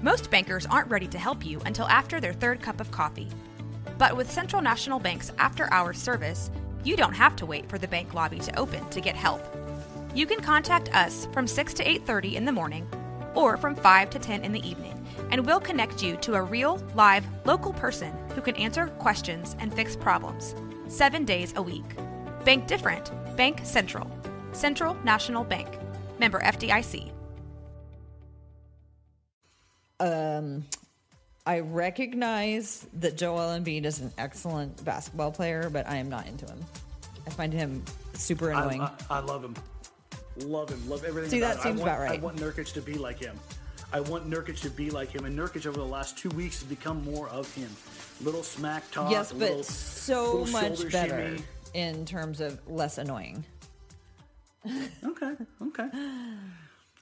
Most bankers aren't ready to help you until after their third cup of coffee. But with Central National Bank's after-hours service, you don't have to wait for the bank lobby to open to get help. You can contact us from 6 to 8:30 in the morning or from 5 to 10 in the evening, and we'll connect you to a real, live, local person who can answer questions and fix problems 7 days a week. Bank different. Bank Central. Central National Bank. Member FDIC. I recognize that Joel Embiid is an excellent basketball player, but I am not into him. I find him super annoying. I love him. Love him. Love everything See, about that seems about right. I want Nurkic to be like him. And Nurkic over the last 2 weeks has become more of him. Little smack talk. Yes, but so much better shimmy. In terms of less annoying. Okay.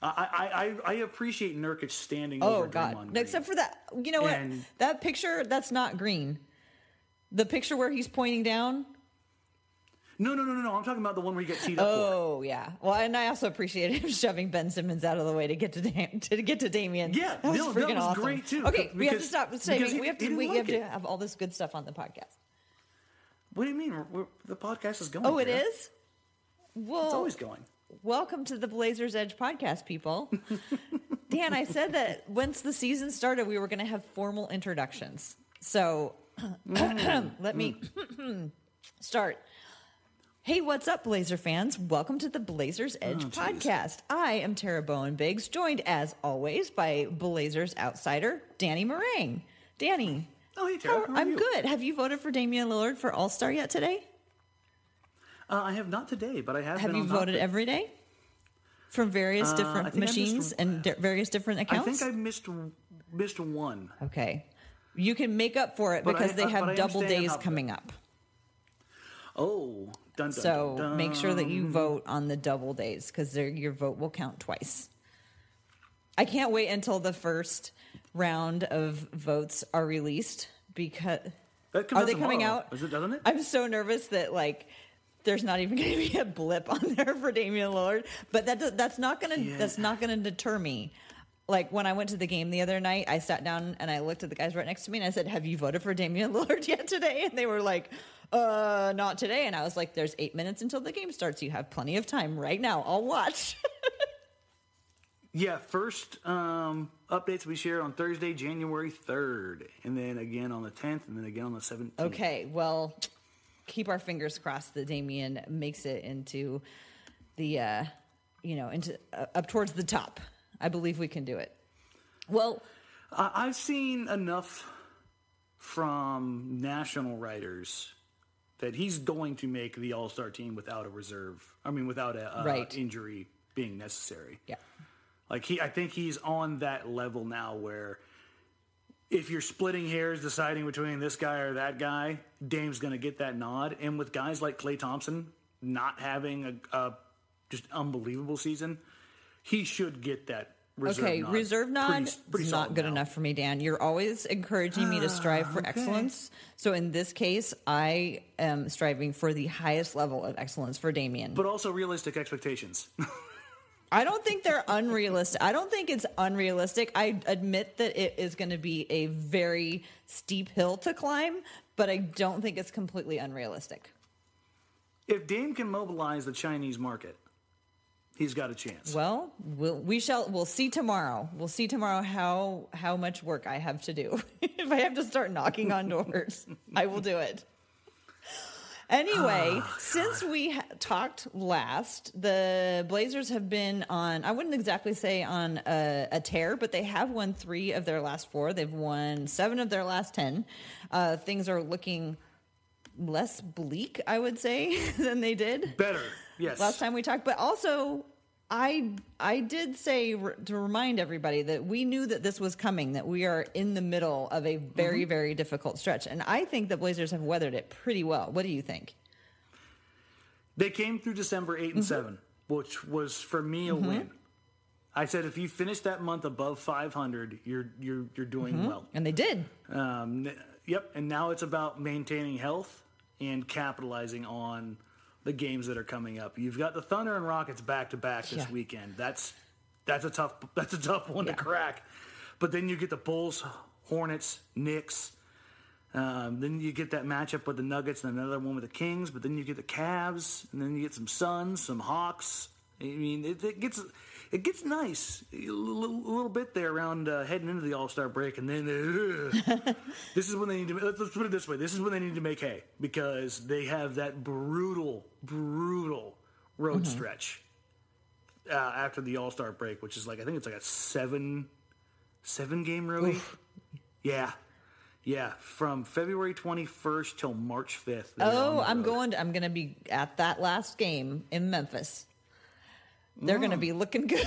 I appreciate Nurkic standing over Draymond Green. Except for that, you know what? That picture, that's not Green. The picture where he's pointing down. No. I'm talking about the one where he got teed up. Oh, yeah. Well, and I also appreciate him shoving Ben Simmons out of the way to get to Damian. Yeah, that was freaking awesome. Great too. Okay, we have to stop saying we have to have all this good stuff on the podcast. What do you mean? The podcast is going. Oh, it is? Well, it's always going. Welcome to the Blazers Edge podcast, people. Dan, I said that once the season started, we were going to have formal introductions. So let me start. Hey, what's up, Blazer fans? Welcome to the Blazers Edge podcast. I am Tara Bowen-Biggs, joined as always by Blazers outsider Danny Marang. Danny. Oh, hey, Tara. How are I'm you? good. Have you voted for Damian Lillard for All-Star yet today? I have not today, but I have. Have you voted every day from various different machines and various different accounts? I think I missed one. Okay, you can make up for it because they have double days coming up. Oh, dun, so dun. Make sure that you vote on the double days because your vote will count twice. I can't wait until the first round of votes are released because are they coming out? Doesn't it? I'm so nervous that there's not even going to be a blip on there for Damian Lillard, but that's not going to deter me. Like when I went to the game the other night, I sat down and I looked at the guys right next to me and I said, "Have you voted for Damian Lillard yet today?" And they were like, not today." And I was like, "There's 8 minutes until the game starts. You have plenty of time right now. I'll watch." Yeah, first updates we share on Thursday, January 3rd, and then again on the 10th, and then again on the 17th. Okay, well, keep our fingers crossed that Damian makes it into the, up towards the top. I believe we can do it. Well, I've seen enough from national writers that he's going to make the All-Star team without a reserve. I mean, without a injury being necessary. Yeah. I think he's on that level now where if you're splitting hairs deciding between this guy or that guy, Dame's going to get that nod. And with guys like Klay Thompson not having a just unbelievable season, he should get that reserve nod. Okay, reserve nod pretty is not good now. enough for me, Dan. You're always encouraging me to strive for excellence. So in this case, I am striving for the highest level of excellence for Damian. But also realistic expectations. I don't think they're unrealistic. I don't think it's unrealistic. I admit that it is going to be a very steep hill to climb, but I don't think it's completely unrealistic. If Dame can mobilize the Chinese market, he's got a chance. Well, we'll see tomorrow. We'll see tomorrow how much work I have to do. If I have to start knocking on doors, I will do it. Anyway, since we talked last, the Blazers have been on, I wouldn't exactly say on a tear, but they have won 3 of their last 4. They've won 7 of their last 10. Things are looking less bleak, I would say, than they did. Better, yes. Last time we talked, but also I did say to remind everybody that we knew that this was coming, that we are in the middle of a very, very difficult stretch. And I think the Blazers have weathered it pretty well. What do you think? They came through December 8-7, which was for me a win. I said if you finish that month above 500, you're doing well. And they did. Yep. And now it's about maintaining health and capitalizing on the games that are coming up. You've got the Thunder and Rockets back to back this weekend. That's a tough one to crack. But then you get the Bulls, Hornets, Knicks. Then you get that matchup with the Nuggets and another one with the Kings. But then you get the Cavs, and then you get some Suns, some Hawks. I mean, it gets nice a little bit there around heading into the All-Star break, and then this is when they need to. Let's put it this way: this is when they need to make hay because they have that brutal road stretch after the All-Star break, which is I think it's like a seven game road. Oof. Yeah, from February 21st till March 5th. I'm going to be at that last game in Memphis. They're going to be looking good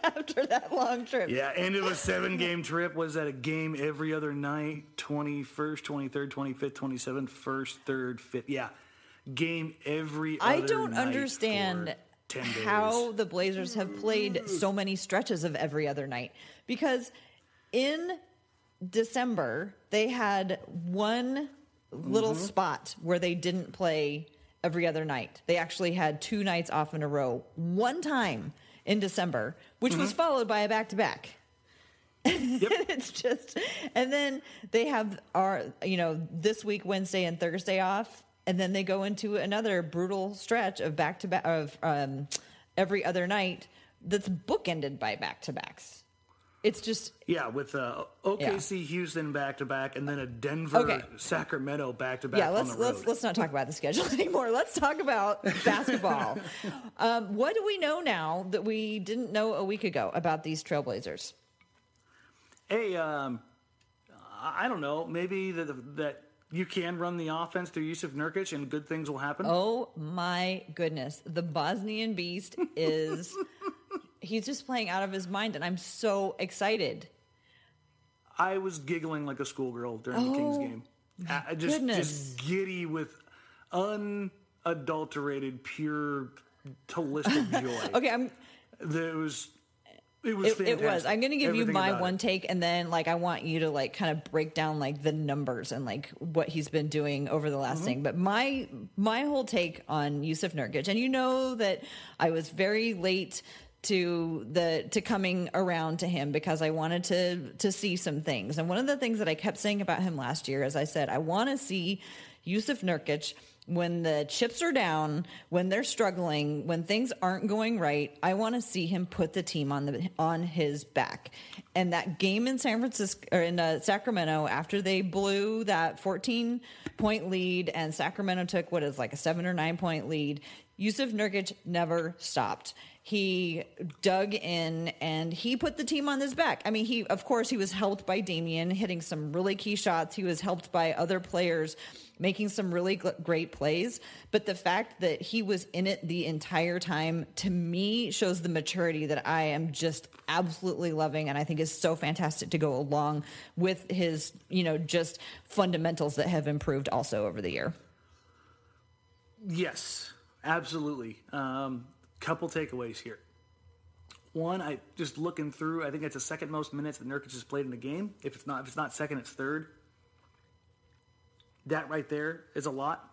after that long trip. Yeah, end of a 7-game trip. Was that a game every other night? 21st, 23rd, 25th, 27th, 1st, 3rd, 5th. Yeah, game every other night. I don't understand how the Blazers have played so many stretches of every other night. Because in December, they had one little spot where they didn't play every other night. They actually had 2 nights off in a row, one time in December, which was followed by a back-to-back. Yep. It's just, and then they have this week, Wednesday and Thursday off, and then they go into another brutal stretch of back-to-back of every other night that's bookended by back-to-backs. It's just with OKC, Houston back-to-back, and then a Denver, Sacramento back-to-back. Yeah, let's not talk about the schedule anymore. Let's talk about basketball. What do we know now that we didn't know a week ago about these Trailblazers? Hey, I don't know. Maybe that you can run the offense through Jusuf Nurkic and good things will happen. Oh my goodness, the Bosnian Beast is. He's just playing out of his mind, and I'm so excited. I was giggling like a schoolgirl during the Kings game. Just giddy with unadulterated, pure, holistic joy. Okay, it was fantastic. It was. I'm going to give you my one take, and then I want you to kind of break down the numbers and what he's been doing over the last thing. But my whole take on Jusuf Nurkic, and you know that I was very late to coming around to him because I wanted to see some things. And one of the things that I kept saying about him last year, as I said, I want to see Jusuf Nurkic when the chips are down, when they're struggling, when things aren't going right. I want to see him put the team on his back. And that game in Sacramento, after they blew that 14-point lead and Sacramento took what is a 7 or 9 point lead, Jusuf Nurkic never stopped. He dug in and he put the team on his back. I mean, he was helped by Damian hitting some really key shots. He was helped by other players making some really great plays. But the fact that he was in it the entire time, to me, shows the maturity that I am just absolutely loving and I think is so fantastic to go along with his, just fundamentals that have improved also over the year. Yes, absolutely. Couple takeaways here. One, I just looking through, I think it's the second most minutes that Nurkic has played in a game. If it's not second, it's third. That right there is a lot.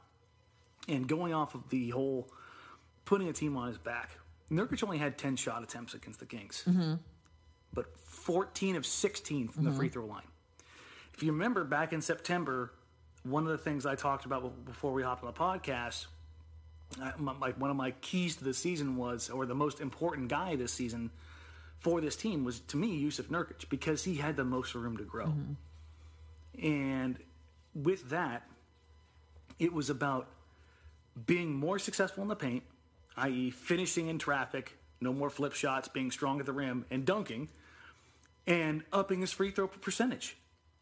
And going off of the whole putting a team on his back, Nurkic only had 10 shot attempts against the Kings, but 14 of 16 from the free throw line. If you remember back in September, one of the things I talked about before we hopped on the podcast, one of my keys to the season was, or the most important guy this season for this team was, to me, Jusuf Nurkic, because he had the most room to grow. And with that, it was about being more successful in the paint, i.e. finishing in traffic, no more flip shots, being strong at the rim, and dunking, and upping his free throw percentage.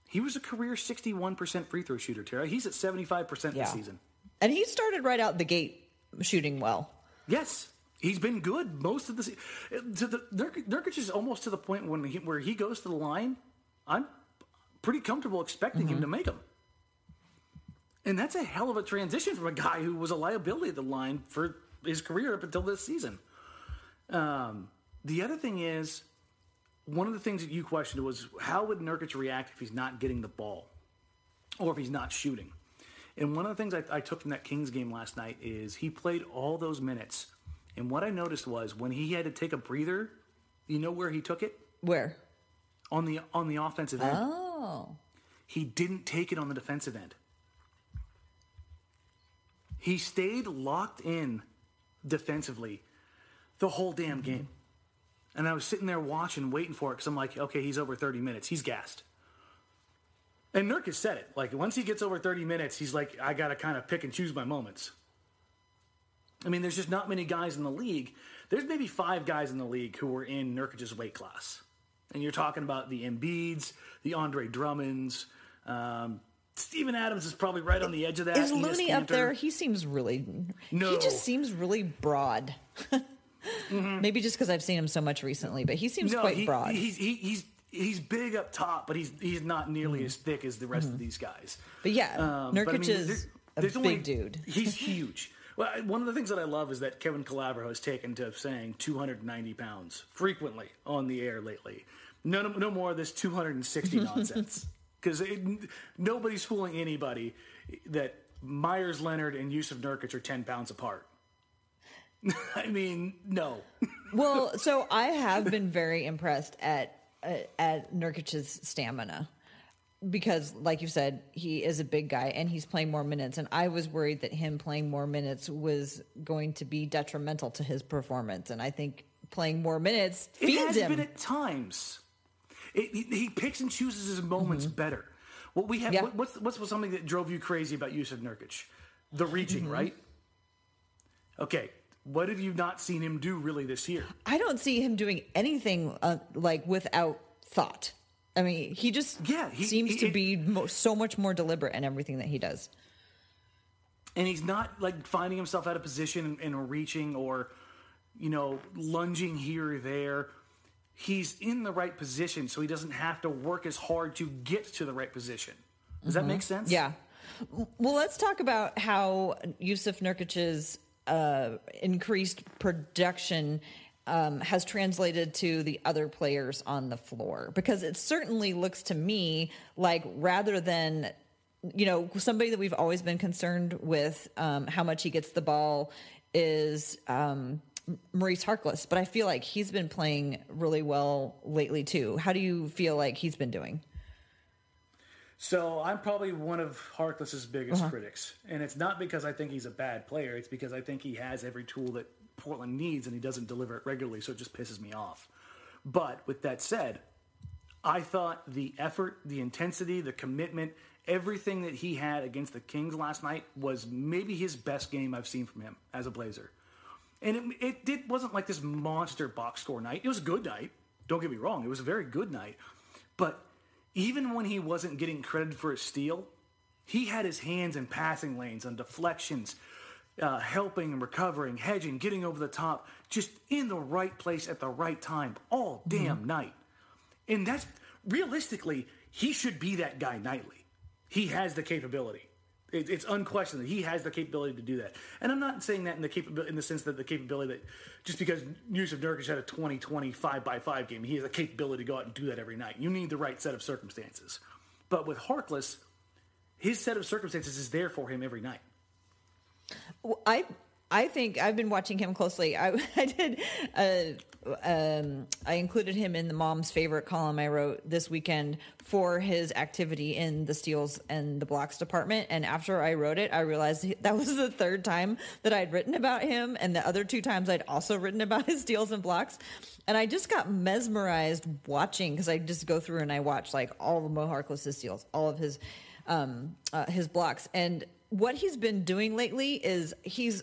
He was a career 61% free throw shooter, Tara. He's at 75% this season. And he started right out the gate shooting well. Yes, he's been good most of the season. Nurkic is almost to the point where he goes to the line, I'm pretty comfortable expecting him to make them. And that's a hell of a transition from a guy who was a liability at the line for his career up until this season. The other thing is, one of the things that you questioned was, how would Nurkic react if he's not getting the ball or if he's not shooting? And one of the things I took from that Kings game last night is he played all those minutes. And what I noticed was when he had to take a breather, you know where he took it? Where? on the offensive end. Oh. He didn't take it on the defensive end. He stayed locked in defensively the whole damn game. And I was sitting there watching, waiting for it, because I'm like, okay, he's over 30 minutes. He's gassed. And Nurkic said it. Like, once he gets over 30 minutes, he's like, I got to kind of pick and choose my moments. I mean, there's just not many guys in the league. There's maybe 5 guys in the league who were in Nurkic's weight class. And you're talking about the Embiids, the Andre Drummonds. Steven Adams is probably right on the edge of that. Is Looney up there? He seems really... No. He just seems really broad. Maybe just because I've seen him so much recently, but he seems quite broad. He's big up top, but he's not nearly as thick as the rest of these guys. But yeah, Nurkic is a big dude. He's huge. Well, one of the things that I love is that Kevin Calabro has taken to saying 290 pounds frequently on the air lately. No more of this 260 nonsense. Because nobody's fooling anybody that Meyers Leonard and Jusuf Nurkic are 10 pounds apart. I mean, no. Well, so I have been very impressed at Nurkic's stamina. Because, like you said, he is a big guy and he's playing more minutes. And I was worried that him playing more minutes was going to be detrimental to his performance. And I think playing more minutes feeds him. It has been at times. He picks and chooses his moments better. What we have, what's something that drove you crazy about Jusuf Nurkic? The reaching, right? Okay, what have you not seen him do really this year? I don't see him doing anything like without thought. I mean, he just seems to be so much more deliberate in everything that he does. And he's not like finding himself out of position and reaching or, lunging here or there. He's in the right position, so he doesn't have to work as hard to get to the right position. Does that make sense? Yeah. Well, let's talk about how Jusuf Nurkic's increased production has translated to the other players on the floor. Because it certainly looks to me like rather than, somebody that we've always been concerned with how much he gets the ball is Maurice Harkless, but I feel like he's been playing really well lately too. How do you feel like he's been doing? So I'm probably one of Harkless's biggest critics, and it's not because I think he's a bad player. It's because I think he has every tool that Portland needs, and he doesn't deliver it regularly, so it just pisses me off. But with that said, I thought the effort, the intensity, the commitment, everything that he had against the Kings last night was maybe his best game I've seen from him as a Blazer. And it wasn't like this monster box score night. It was a good night. Don't get me wrong. It was a very good night. But even when he wasn't getting credit for his steal, he had his hands in passing lanes on deflections, helping and recovering, hedging, getting over the top, just in the right place at the right time all damn night. And that's, realistically, he should be that guy nightly. He has the capability. It's unquestioned that he has the capability to do that. And I'm not saying that in the sense that the capability that just because Jusuf Nurkic had a 20-20 5-by-5 game, he has the capability to go out and do that every night. You need the right set of circumstances. But with Harkless, his set of circumstances is there for him every night. Well, I think I've been watching him closely. I included him in the mom's favorite column I wrote this weekend for his activity in the steals and the blocks department. And after I wrote it, I realized that was the third time that I'd written about him. And the other 2 times I'd also written about his steals and blocks. And I just got mesmerized watching, because I just go through and I watch like all of Mo Harkless' steals, all of his blocks. And what he's been doing lately is he's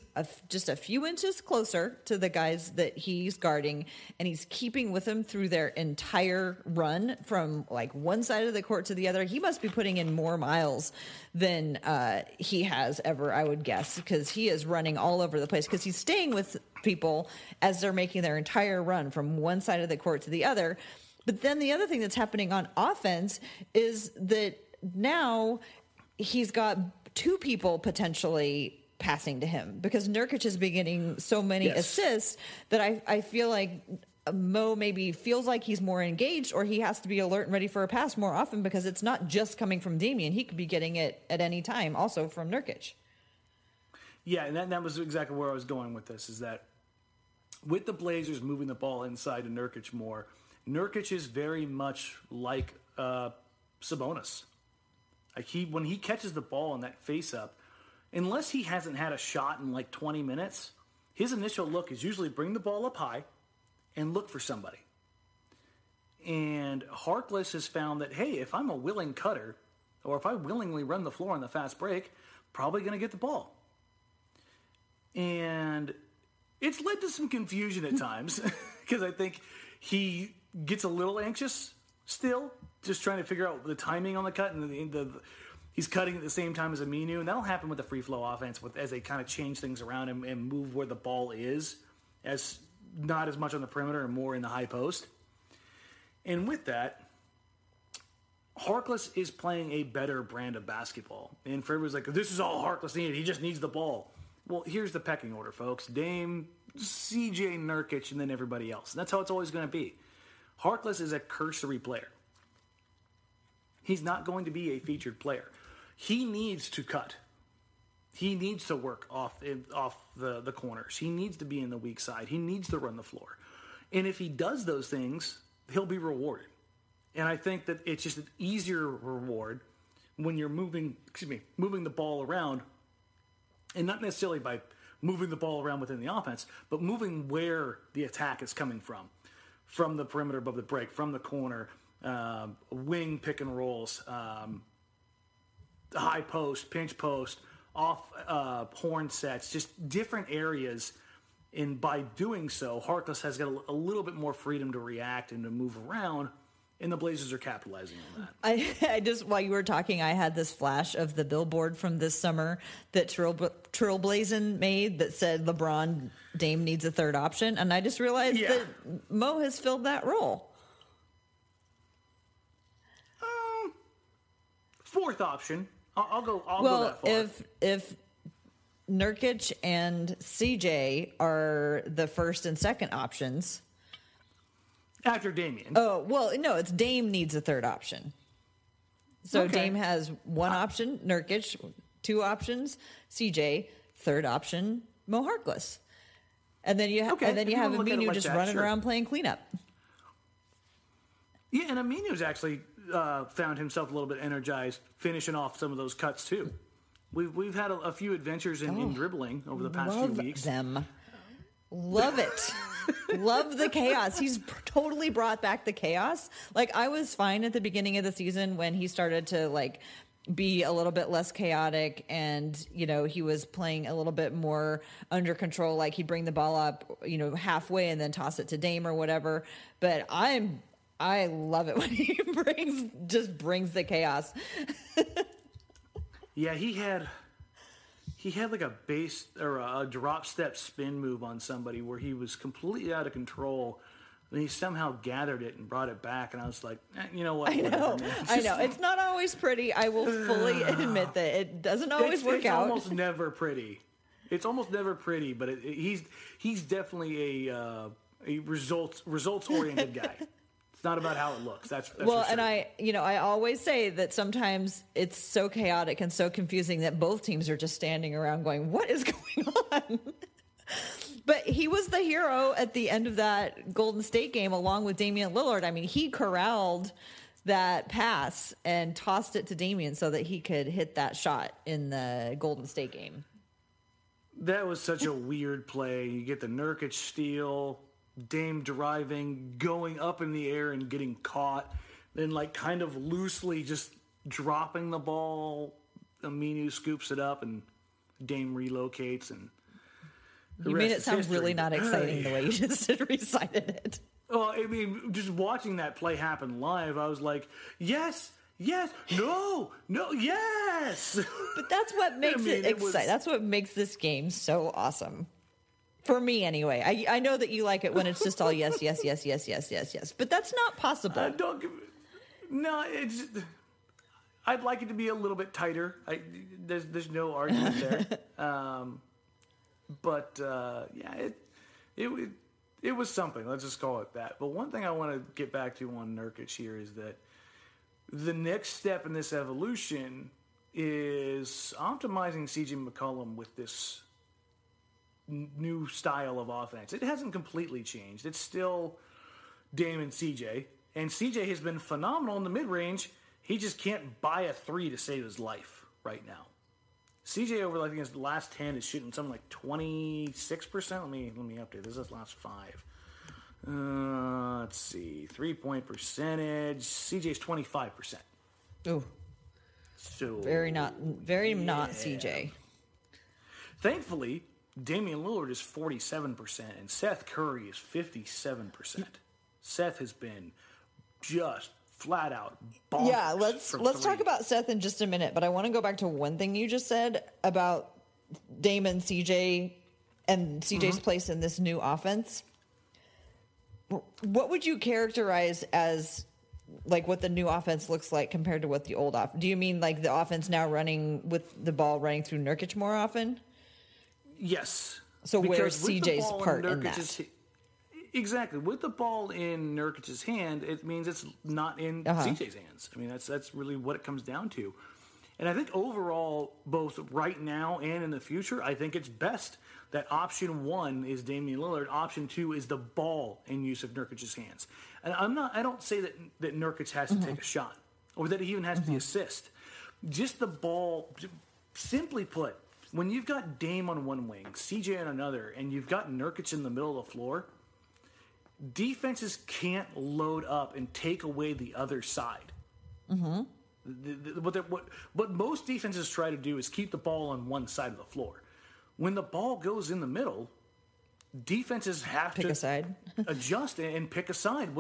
just a few inches closer to the guys that he's guarding, and he's keeping with them through their entire run from like one side of the court to the other. He must be putting in more miles than he has ever, I would guess, because he is running all over the place, because he's staying with people as they're making their entire run from one side of the court to the other. But then the other thing that's happening on offense is that now he's got 2 people potentially passing to him, because Nurkic is getting so many assists that I feel like Mo maybe feels like he's more engaged, or he has to be alert and ready for a pass more often, because it's not just coming from Damian. He could be getting it at any time also from Nurkic. Yeah, and that was exactly where I was going with this, is that with the Blazers moving the ball inside to Nurkic more, Nurkic is very much like Sabonis. Like when he catches the ball in that face-up, unless he hasn't had a shot in like 20 minutes, his initial look is usually bring the ball up high and look for somebody. And Harkless has found that, hey, if I'm a willing cutter, or if I willingly run the floor on the fast break, probably going to get the ball. And it's led to some confusion at times, because I think he gets a little anxious still, just trying to figure out the timing on the cut, and he's cutting at the same time as Aminu, and that'll happen with the free flow offense as they kind of change things around and move where the ball is, as not as much on the perimeter and more in the high post. And with that, Harkless is playing a better brand of basketball. And for everyone's like, this is all Harkless needed. He just needs the ball. Well, here's the pecking order, folks. Dame, CJ Nurkic, and then everybody else. And that's how it's always going to be. Harkless is a cursory player. He's not going to be a featured player. He needs to cut. He needs to work off the corners. He needs to be in the weak side. He needs to run the floor. And if he does those things, he'll be rewarded. And I think that it's just an easier reward when you're moving the ball around, and not necessarily by moving the ball around within the offense, but moving where the attack is coming from the perimeter above the break, from the corner, wing pick and rolls, high post, pinch post, off horn sets, just different areas. And by doing so, Harkless has got a little bit more freedom to react and to move around, and the Blazers are capitalizing on that. I just, while you were talking, I had this flash of the billboard from this summer that Trailblazing made that said LeBron, Dame needs a third option, and I just realized that Mo has filled that role. Fourth option. I'll go that far. If Nurkic and CJ are the first and second options. After Damian. Oh, well, no, it's Dame needs a third option. So okay. Dame has one option, Nurkic, two options, CJ, third option, Mo Harkless. And then you have Aminu just running around playing cleanup. Yeah, and Aminu's actually found himself a little bit energized, finishing off some of those cuts too. We've had a few adventures in dribbling over the past few weeks. Love it. Love the chaos. He's totally brought back the chaos. Like, I was fine at the beginning of the season when he started to like be a little bit less chaotic, and he was playing a little bit more under control. Like, he'd bring the ball up, halfway and then toss it to Dame or whatever. But I love it when he brings the chaos. Yeah, he had like a base or a drop step spin move on somebody where he was completely out of control, and he somehow gathered it and brought it back. And I was like, you know what? I know. It's not always pretty. I will fully admit that it doesn't always work out. It's almost never pretty. It's almost never pretty, but he's definitely a results oriented guy. Not about how it looks. That's well, for sure. And I always say that sometimes it's so chaotic and so confusing that both teams are just standing around going, what is going on? But he was the hero at the end of that Golden State game, along with Damian Lillard. I mean, he corralled that pass and tossed it to Damian so that he could hit that shot in the Golden State game. That was such a weird play. You get the Nurkic steal, Dame driving, going up in the air and getting caught, then like kind of loosely just dropping the ball. Aminu scoops it up and Dame relocates, and you made it sound really not exciting the way you just recited it. Well, I mean, just watching that play happen live, I was like, yes, no, yes. But that's what makes it exciting. That's what makes this game so awesome. For me, anyway. I know that you like it when it's just all yes. But that's not possible. I'd like it to be a little bit tighter. There's no argument there. It was something. Let's just call it that. But one thing I want to get back to on Nurkic here is that the next step in this evolution is optimizing CJ McCollum with this new style of offense. It hasn't completely changed. It's still Dame and CJ. And CJ has been phenomenal in the mid-range. He just can't buy a three to save his life right now. CJ over, I think, his last 10 is shooting something like 26%. Let me update. This is his last 5. Let's see. 3-point percentage. CJ's 25%. Ooh. So Very not CJ. Thankfully, Damian Lillard is 47% and Seth Curry is 57%. Seth has been just flat out bonkers. Yeah, let's talk about Seth in just a minute, but I want to go back to one thing you just said about Dame and CJ and CJ's place in this new offense. What would you characterize as like what the new offense looks like compared to what the old offense? Do you mean like the offense now running with the ball running through Nurkic more often? Yes. So where's CJ's part in that? Exactly. With the ball in Nurkic's hand, it means it's not in CJ's hands. I mean, that's really what it comes down to. And I think overall, both right now and in the future, I think it's best that option 1 is Damian Lillard. Option 2 is the ball in Jusuf Nurkic's hands. And I don't say that Nurkic has to take a shot or that he even has to assist. Just the ball, simply put, when you've got Dame on one wing, CJ on another, and you've got Nurkic in the middle of the floor, defenses can't load up and take away the other side. What most defenses try to do is keep the ball on one side of the floor. When the ball goes in the middle, defenses have pick to a side. adjust and pick a side.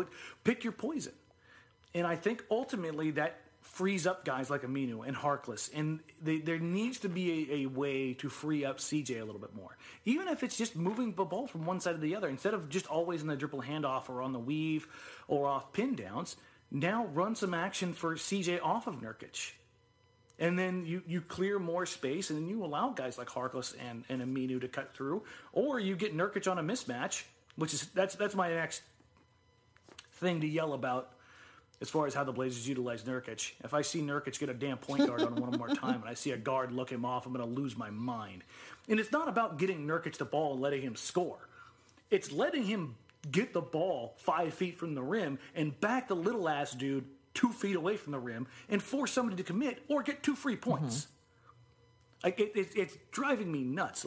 Pick your poison. And I think ultimately that frees up guys like Aminu and Harkless. And there needs to be a way to free up CJ a little bit more. Even if it's just moving the ball from one side to the other. Instead of just always in the dribble handoff or on the weave or off pin downs, now run some action for CJ off of Nurkic. And then you clear more space, and then you allow guys like Harkless and Aminu to cut through. Or you get Nurkic on a mismatch, which is that's my next thing to yell about as far as how the Blazers utilize Nurkic. If I see Nurkic get a damn point guard on one more time and I see a guard look him off, I'm going to lose my mind. And it's not about getting Nurkic the ball and letting him score. It's letting him get the ball 5 feet from the rim and back the little ass dude 2 feet away from the rim and force somebody to commit or get 2 free points. It's driving me nuts.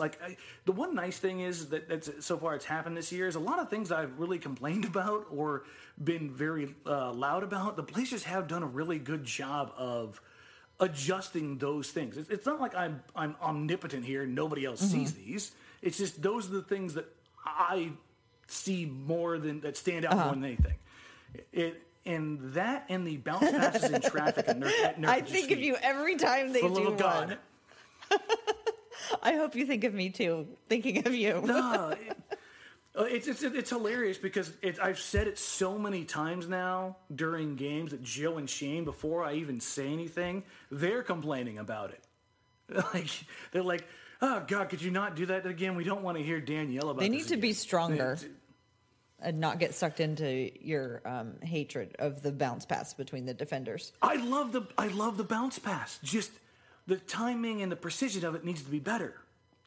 The one nice thing is that so far it's happened this year is a lot of things I've really complained about or been very loud about. The Blazers have done a really good job of adjusting those things. It's not like I'm omnipotent here and nobody else sees these. It's just those are the things that I see more than that stand out more than anything. And that and the bounce passes in traffic and I think of you every time they do one. God. I hope you think of me too, thinking of you. No, it's hilarious because I've said it so many times now during games that Joe and Shane, before I even say anything, they're complaining about it. They're like, oh God, could you not do that again? We don't want to hear Dan yell about it. They need to be stronger. And not get sucked into your hatred of the bounce pass between the defenders. I love the bounce pass. Just the timing and the precision of it needs to be better.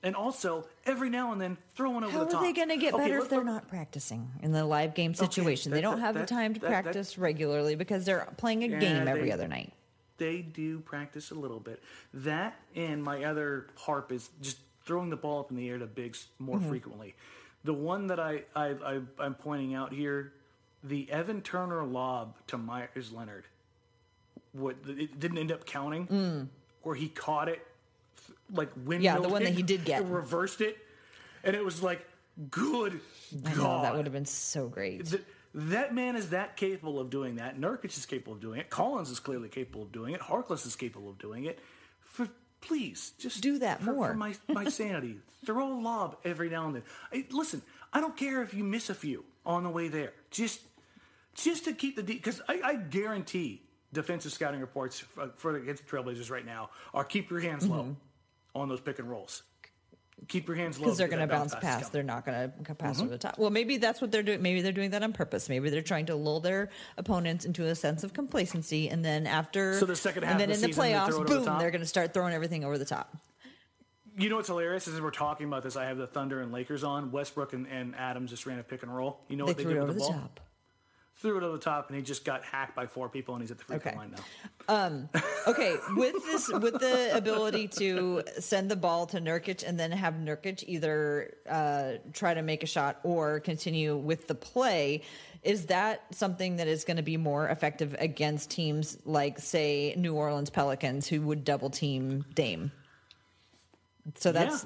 And also, every now and then, throw one over the top. How are they going to get better if they're not practicing in the live game situation? They don't have the time to practice regularly because they're playing a game every other night. They do practice a little bit. That and my other harp is just throwing the ball up in the air to bigs more frequently. The one that I'm pointing out here, the Evan Turner lob to Meyers Leonard, it didn't end up counting, where he caught it, windmilled. Yeah, the one that he did get. Reversed it, and it was like, good God. Know, that would have been so great. That man is that capable of doing that. Nurkic is capable of doing it. Collins is clearly capable of doing it. Harkless is capable of doing it. Please, just do that more. For my sanity. Throw a lob every now and then. Listen, I don't care if you miss a few on the way there. Just to keep the because I guarantee defensive scouting reports for against the Trailblazers right now are keep your hands low on those pick and rolls. Keep your hands low because they're going to bounce past. They're not going to pass over the top. Well, maybe that's what they're doing. Maybe they're doing that on purpose. Maybe they're trying to lull their opponents into a sense of complacency, and then after, the second half, and then of the in the season, playoffs, boom, they're going to start throwing everything over the top. You know what's hilarious is as we're talking about this, I have the Thunder and Lakers on. Westbrook and Adams just ran a pick and roll. You know what they did with the ball? Top. threw it over the top, and he just got hacked by 4 people, and he's at the free throw line now. Okay, with the ability to send the ball to Nurkic and then have Nurkic either try to make a shot or continue with the play, is that something that is going to be more effective against teams like, say, New Orleans Pelicans, who would double team Dame? So that's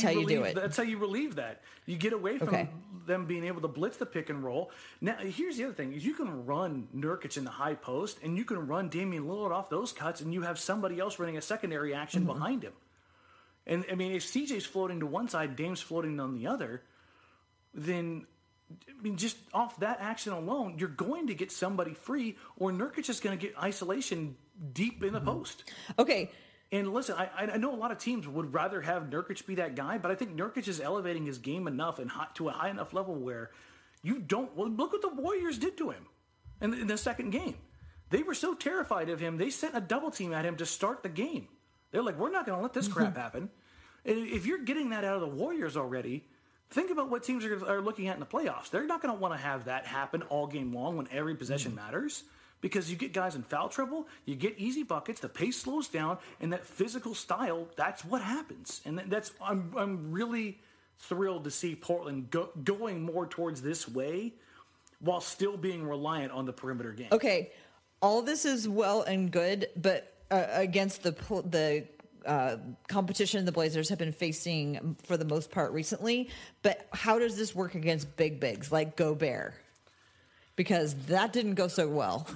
how you do it. That's how you relieve that. You get away from them being able to blitz the pick and roll. Now, here's the other thing: is you can run Nurkic in the high post, and you can run Damian Lillard off those cuts, and you have somebody else running a secondary action behind him. And I mean, if CJ's floating to one side, Dame's floating on the other, then I mean, just off that action alone, you're going to get somebody free, or Nurkic is going to get isolation deep in the post. Okay. And listen, I know a lot of teams would rather have Nurkic be that guy, but I think Nurkic is elevating his game enough and to a high enough level where you don't. Well, look what the Warriors did to him in the second game. They were so terrified of him, they sent a double team at him to start the game. They're like, we're not going to let this crap happen. And if you're getting that out of the Warriors already, think about what teams are looking at in the playoffs. They're not going to want to have that happen all game long when every possession matters. Because you get guys in foul trouble, you get easy buckets, the pace slows down, and that physical style, that's what happens. And I'm really thrilled to see Portland going more towards this way while still being reliant on the perimeter game. Okay, all this is well and good, but against the competition the Blazers have been facing for the most part recently, but how does this work against big bigs like Gobert? Because that didn't go so well.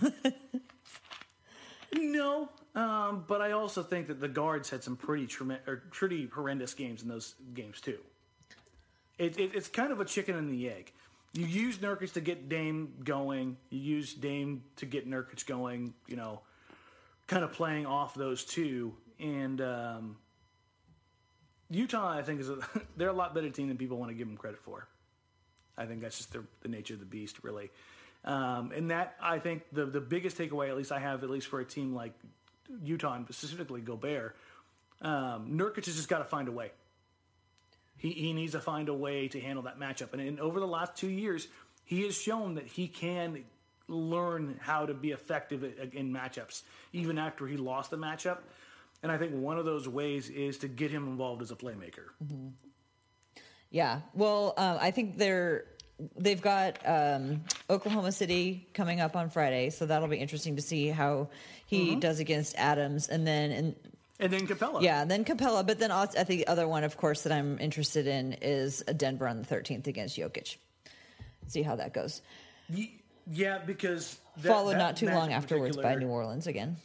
No, but I also think that the guards had some pretty horrendous games in those games too. It's kind of a chicken and the egg. You use Nurkic to get Dame going. You use Dame to get Nurkic going. You know, kind of playing off those two. And Utah, I think, they're a lot better team than people want to give them credit for. I think that's just the nature of the beast, really. And that, I think, the biggest takeaway, at least I have, at least for a team like Utah and specifically Gobert, Nurkic has just got to find a way. He needs to find a way to handle that matchup. And over the last 2 years, he has shown that he can learn how to be effective in matchups, even after he lost the matchup. And I think one of those ways is to get him involved as a playmaker. Mm-hmm. Yeah. Well, I think they've got Oklahoma City coming up on Friday, so that'll be interesting to see how he does against Adams, and then Capella. Yeah, and then Capella. But then also, I think the other one, of course, that I'm interested in is Denver on the 13th against Jokic. See how that goes. Yeah, because followed not too long afterwards by New Orleans again.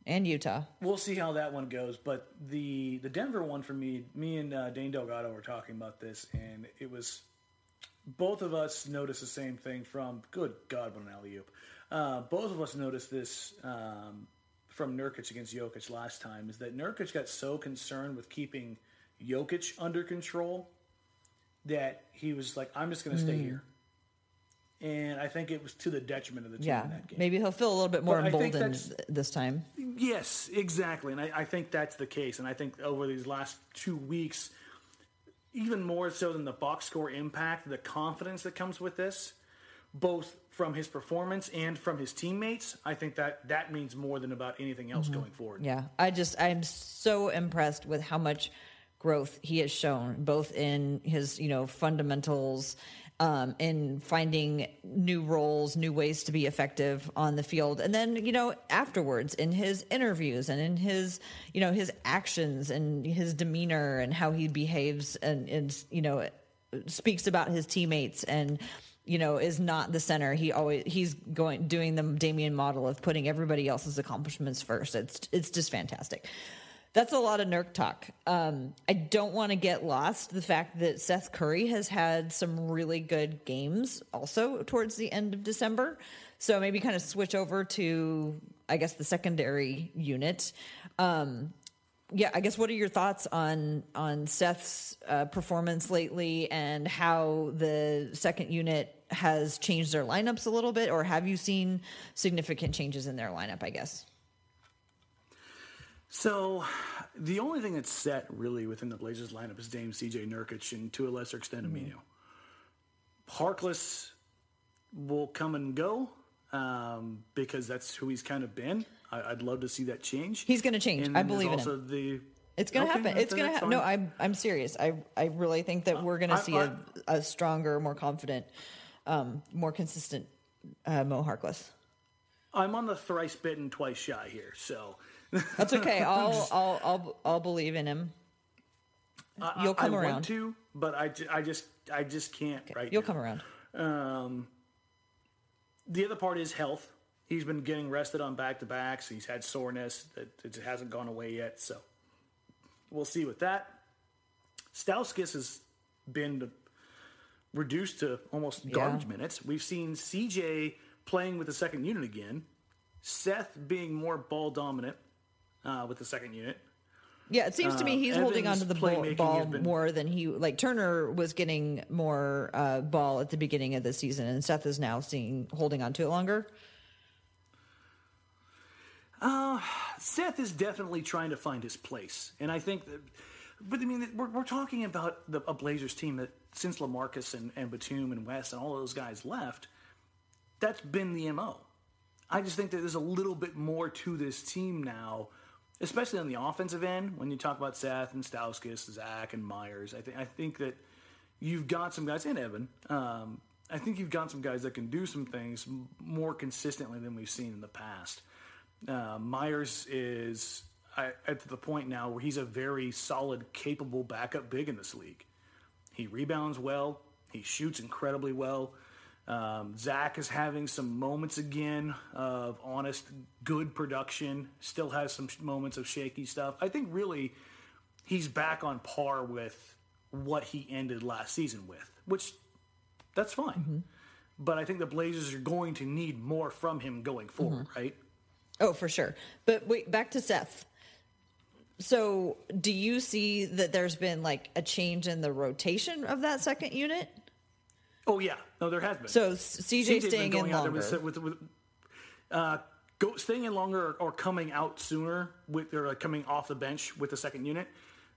And Utah. We'll see how that one goes. But the Denver one for me and Dane Delgado were talking about this, and it was both of us noticed the same thing from, good God, what an alley-oop. Both of us noticed this from Nurkic against Jokic last time, is that Nurkic got so concerned with keeping Jokic under control that he was like, I'm just going to stay here. And I think it was to the detriment of the team in that game. Maybe he'll feel a little bit more emboldened this time. Yes, exactly. And I think that's the case. And I think over these last 2 weeks, even more so than the box score impact, the confidence that comes with this, both from his performance and from his teammates, I think that means more than about anything else going forward. Yeah, I'm so impressed with how much growth he has shown, both in his, fundamentals, in finding new roles, new ways to be effective on the field. And then, afterwards in his interviews and in his, his actions and his demeanor and how he behaves and speaks about his teammates and, is not the center. He's doing the Damian model of putting everybody else's accomplishments first. It's just fantastic. That's a lot of Nurk talk. I don't want to get lost the fact that Seth Curry has had some really good games also towards the end of December. So maybe kind of switch over to, I guess, the secondary unit. I guess what are your thoughts on Seth's performance lately and how the second unit has changed their lineups a little bit, or have you seen significant changes in their lineup, I guess? So the only thing that's set really within the Blazers lineup is Dame, CJ Nurkic, and to a lesser extent Aminu. Harkless will come and go because that's who he's kind of been. I'd love to see that change. He's going to change. I believe in him. It's going to happen. It's going to happen. No, I'm serious. I really think that we're going to see a stronger, more confident, more consistent Mo Harkless. I'm on the thrice bitten, twice shy here, so that's okay. I'll believe in him. You'll come around. I want to, but I just can't. Okay. Right. You'll come around. The other part is health. He's been getting rested on back-to-backs. He's had soreness that it hasn't gone away yet, so we'll see with that. Stauskas has been reduced to almost garbage minutes. We've seen CJ playing with the second unit again. Seth being more ball dominant with the second unit. Yeah, it seems to me he's holding on to the ball more than Turner was getting more ball at the beginning of the season, and Seth is now holding on to it longer. Seth is definitely trying to find his place, and I think that. But I mean, we're talking about a Blazers team that since LaMarcus and Batum and West and all those guys left, that's been the MO. I just think that there's a little bit more to this team now, especially on the offensive end. When you talk about Seth and Stauskas, Zach and Meyers, I think that you've got some guys, and Evan. I think you've got some guys that can do some things more consistently than we've seen in the past. Meyers is at the point now where he's a very solid, capable backup big in this league. He rebounds well. He shoots incredibly well. Zach is having some moments again of honest, good production. Still has some moments of shaky stuff. I think really he's back on par with what he ended last season with, which that's fine. Mm-hmm. But I think the Blazers are going to need more from him going forward, right? Oh, for sure. But wait, back to Seth. So do you see that there's been like a change in the rotation of that second unit? Oh, yeah. No, there has been. So CJ staying in longer. Staying in longer or coming out sooner or coming off the bench with the second unit.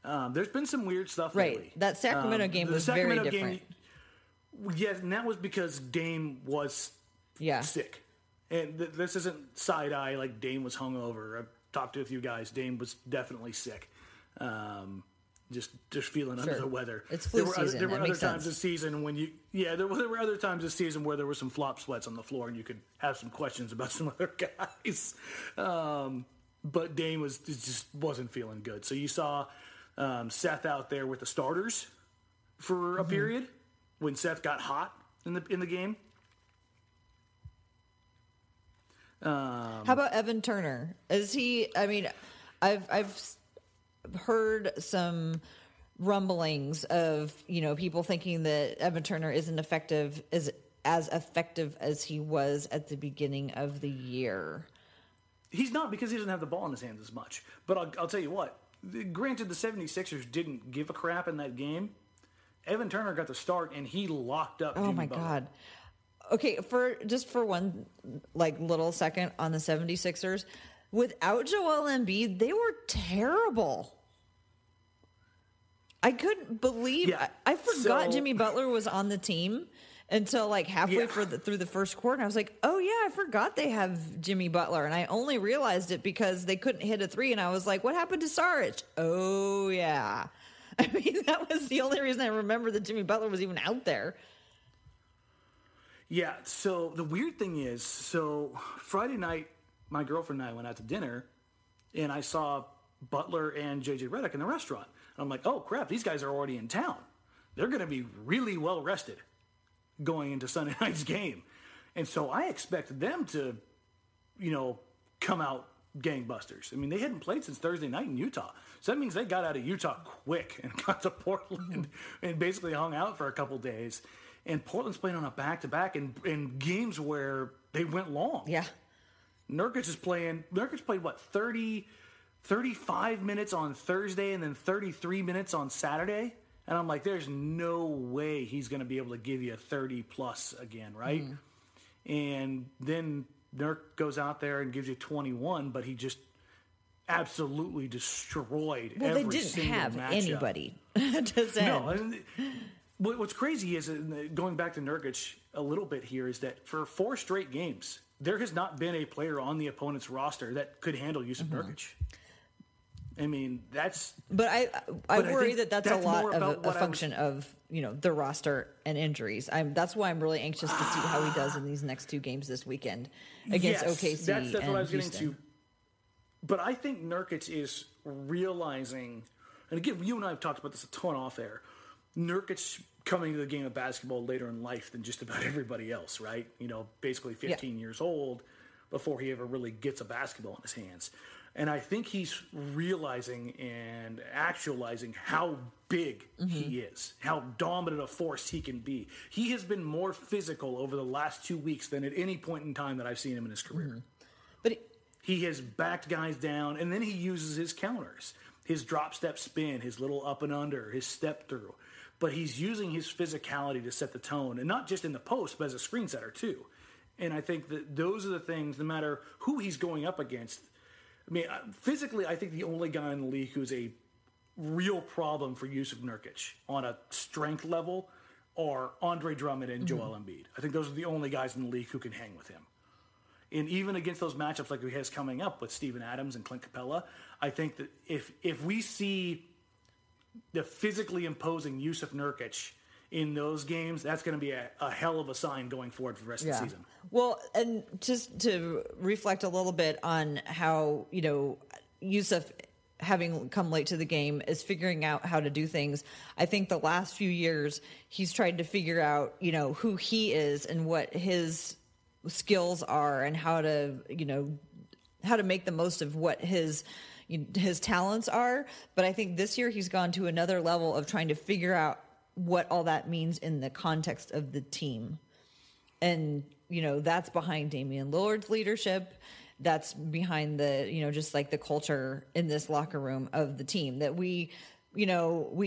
There's been some weird stuff lately. That Sacramento game was very different. Yes, and that was because Dame was sick. And this isn't side-eye like Dame was hungover. I've talked to a few guys. Dame was definitely sick. Just feeling under the weather. It's flu season. There were other times this season when there were other times this season where there were some flop sweats on the floor and you could have some questions about some other guys. But Dame just wasn't feeling good. So you saw Seth out there with the starters for a period when Seth got hot in the game. How about Evan Turner? Is he? I mean, I've heard some rumblings of people thinking that Evan Turner isn't as effective as he was at the beginning of the year. He's not, because he doesn't have the ball in his hands as much. But I'll tell you what. Granted, the 76ers didn't give a crap in that game. Evan Turner got the start and he locked up. Oh my God. Okay, for one little second on the 76ers, without Joel Embiid, they were terrible. I couldn't believe I forgot Jimmy Butler was on the team until halfway through the first quarter. And I was like, oh yeah, I forgot they have Jimmy Butler, and I only realized it because they couldn't hit a three, and I was like, what happened to Saric? Oh yeah. I mean, that was the only reason I remember that Jimmy Butler was even out there. Yeah, so the weird thing is, Friday night, my girlfriend and I went out to dinner, and I saw Butler and JJ Redick in the restaurant. And I'm like, oh, crap, these guys are already in town. They're going to be really well rested going into Sunday night's game. And so I expected them to, come out gangbusters. I mean, they hadn't played since Thursday night in Utah. So that means they got out of Utah quick and got to Portland and basically hung out for a couple days. And Portland's playing on a back-to-back in games where they went long. Yeah. Nurkic played, 35 minutes on Thursday and then 33 minutes on Saturday? And I'm like, there's no way he's going to be able to give you a 30-plus again, right? And then Nurk goes out there and gives you 21, but he just absolutely destroyed every single matchup. They didn't have anybody to send. No, What's crazy is, going back to Nurkic a little bit here, is that for 4 straight games, there has not been a player on the opponent's roster that could handle Jusuf Nurkic. I mean, that's... But I worry that's a lot of a function of, the roster and injuries. That's why I'm really anxious to see how he does in these next 2 games this weekend against OKC that's and what I was Houston. getting to. But I think Nurkic is realizing, and again, you and I have talked about this a ton off air, Nurkic coming to the game of basketball later in life than just about everybody else, right? Basically 15 years old before he ever really gets a basketball in his hands. And I think he's realizing and actualizing how big he is, how dominant a force he can be. He has been more physical over the last 2 weeks than at any point in time that I've seen him in his career. But he has backed guys down, and then he uses his counters, his drop step spin, his little up and under, his step through. But he's using his physicality to set the tone, and not just in the post, but as a screen setter too. And I think that those are the things, no matter who he's going up against. I mean, physically, I think the only guy in the league who's a real problem for Jusuf Nurkic on a strength level are Andre Drummond and Joel Embiid. I think those are the only guys in the league who can hang with him. And even against those matchups like he has coming up with Steven Adams and Clint Capella, I think that if we see the physically imposing Jusuf Nurkic in those games, that's going to be a hell of a sign going forward for the rest of the season. Well, and just to reflect a little bit on how, Jusuf, having come late to the game, is figuring out how to do things. I think the last few years he's tried to figure out, who he is and what his skills are and how to make the most of what his talents are. But I think this year he's gone to another level of trying to figure out what all that means in the context of the team. And, that's behind Damian Lillard's leadership. That's behind the, just like the culture in this locker room of the team that we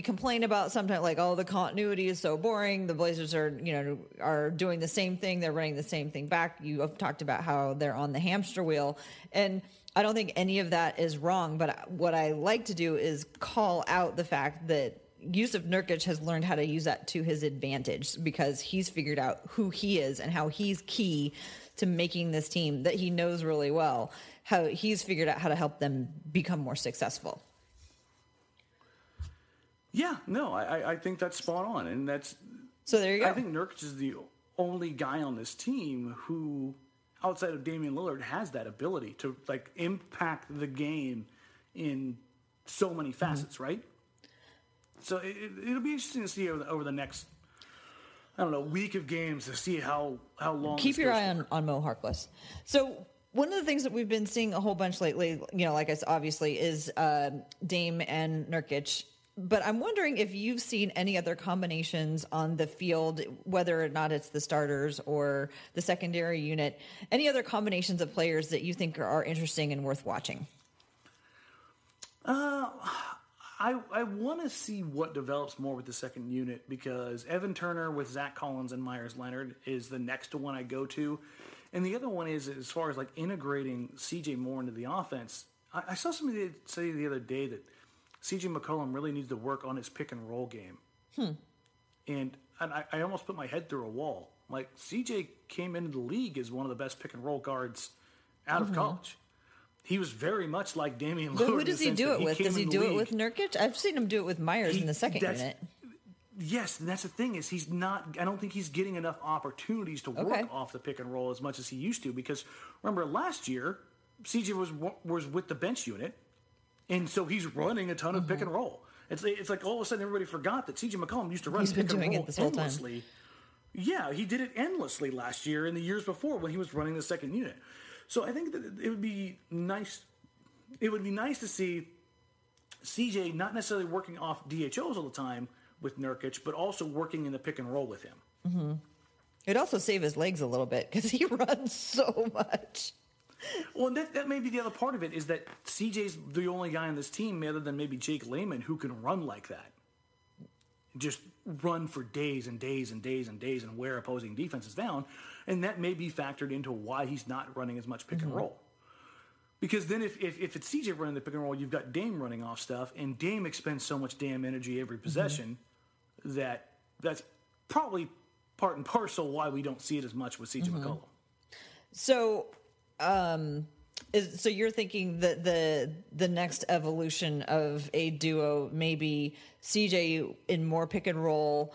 complain about sometimes, like, oh, the continuity is so boring. The Blazers are doing the same thing. They're running the same thing back. You have talked about how they're on the hamster wheel. And I don't think any of that is wrong. But what I like to do is call out the fact that Jusuf Nurkic has learned how to use that to his advantage, because he's figured out who he is and how he's key to making this team that he knows really well, how he's figured out how to help them become more successful. Yeah, no, I think that's spot on. And so there you go. I think Nurkic is the only guy on this team who, outside of Damian Lillard, has that ability to impact the game in so many facets, right? So it'll be interesting to see over the next, week of games to see how long. Keep your eye on Mo Harkless. So one of the things that we've been seeing a whole bunch lately, like I said, obviously, is Dame and Nurkic. But I'm wondering if you've seen any other combinations on the field, whether or not it's the starters or the secondary unit, any other combinations of players that you think are interesting and worth watching? I want to see what develops more with the second unit, because Evan Turner with Zach Collins and Meyers Leonard is the next one I go to. And the other one is, as far as integrating CJ more into the offense, I saw somebody say the other day that CJ McCollum really needs to work on his pick and roll game. And I almost put my head through a wall. CJ came into the league as one of the best pick and roll guards out of college. He was very much like Damian Lillard. But who does he do it with? Does he do it with Nurkic? I've seen him do it with Meyers in the second unit. Yes, and that's the thing, is he's not. I don't think he's getting enough opportunities to work off the pick and roll as much as he used to. Because remember, last year CJ was with the bench unit, and so he's running a ton of pick and roll. It's like all of a sudden everybody forgot that CJ McCollum used to run pick and roll endlessly. Yeah, he did it endlessly last year and the years before when he was running the second unit. So I think that it would be nice. It would be nice to see CJ not necessarily working off DHOs all the time with Nurkic, but also working in the pick and roll with him. It'd also save his legs a little bit because he runs so much. Well, that may be the other part of it, is that CJ's the only guy on this team, other than maybe Jake Layman, who can run like that. Just run for days and days and days and days and wear opposing defenses down. And that may be factored into why he's not running as much pick and roll. Because then if it's CJ running the pick and roll, you've got Dame running off stuff, and Dame expends so much damn energy every possession that that's probably part and parcel why we don't see it as much with CJ McCollum. So, so you're thinking that the next evolution of a duo maybe CJ in more pick and roll,